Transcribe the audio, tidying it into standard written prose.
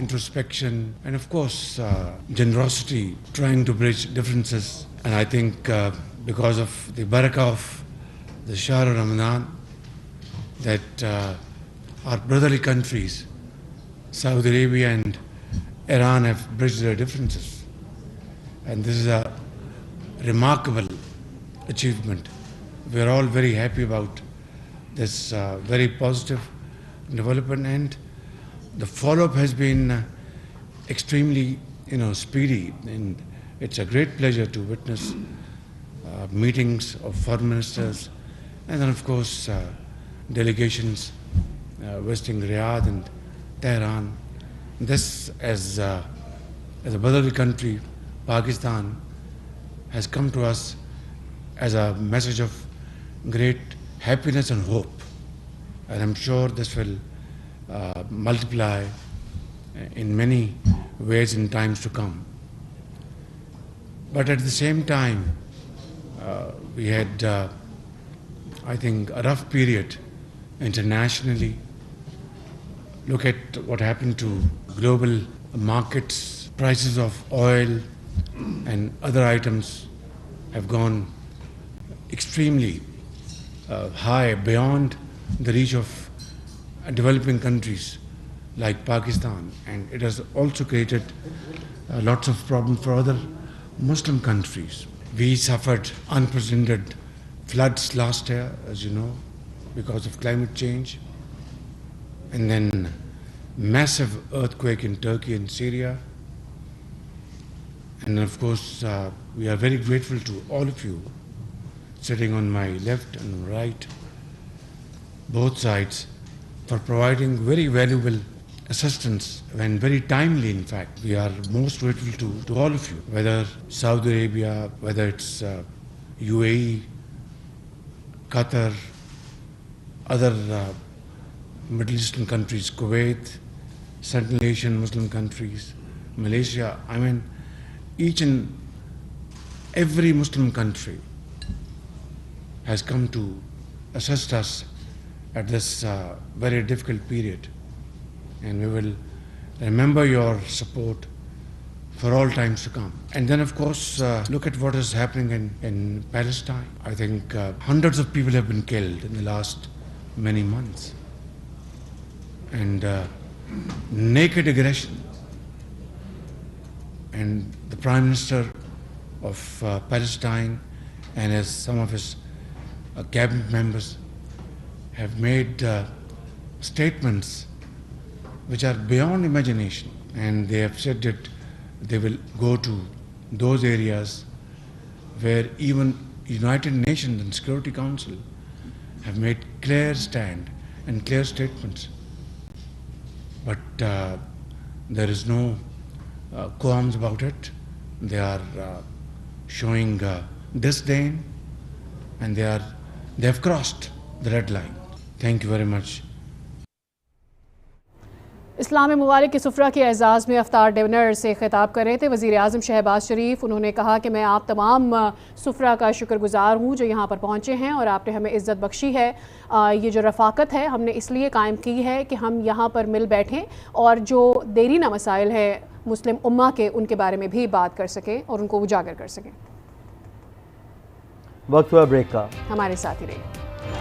introspection, and of course generosity, trying to bridge differences. And I think because of the barakah of the Shahr Ramadan, that our brotherly countries, Saudi Arabia and Iran, have bridged their differences. And this is a remarkable achievement. We are all very happy about this very positive development, and the follow-up has been extremely, speedy. And it's a great pleasure to witness meetings of foreign ministers, and then of course delegations visiting Riyadh and Tehran. This, as a brotherly country, Pakistan, has come to us as a message of great happiness and hope. And I'm sure this will multiply in many ways in times to come. But at the same time, we had, I think, a rough period internationally. Look at what happened to global markets. Prices of oil and other items have gone extremely high, beyond the reach of developing countries like Pakistan, and it has also created lots of problems for other Muslim countries. We suffered unprecedented floods last year, as you know, because of climate change, and then massive earthquake in Turkey and Syria. And of course, we are very grateful to all of you sitting on my left and right, both sides, for providing very valuable assistance and very timely. In fact, we are most grateful to all of you, whether Saudi Arabia, whether it's UAE, Qatar, other Middle Eastern countries, Kuwait, Central Asian Muslim countries, Malaysia. I mean, each and every Muslim country has come to assist us at this very difficult period. And we will remember your support for all times to come. And then, of course, look at what is happening in Palestine. I think hundreds of people have been killed in the last many months. And naked aggression. And the Prime Minister of Palestine and some of his cabinet members have made statements which are beyond imagination, and they have said that they will go to those areas where even United Nations and Security Council have made clear stand and clear statements. But there is no qualms about it. They are showing disdain, and they have crossed the red line. Thank you very much. इस्लामी ममालिक के सुफरा के एजाज़ में अफ्तार dinner से ख़िताब कर रहे थे वज़ीर आज़म शहबाज शरीफ। उन्होंने कहा कि मैं आप तमाम सुफरा का शुक्रगुज़ार हूँ जो यहाँ पर पहुँचे हैं, और आपने हमें इज़्ज़त बख्शी है। ये जो रफ़ाकत है हमने इसलिए कायम की है कि हम यहाँ पर मिल बैठें और जो देरीना मसाइल है मुस्लिम उम्मा के, उनके बारे में भी बात कर सकें और उनको उजागर कर सकें। वक्त हुआ ब्रेक का, हमारे साथ ही रहिए।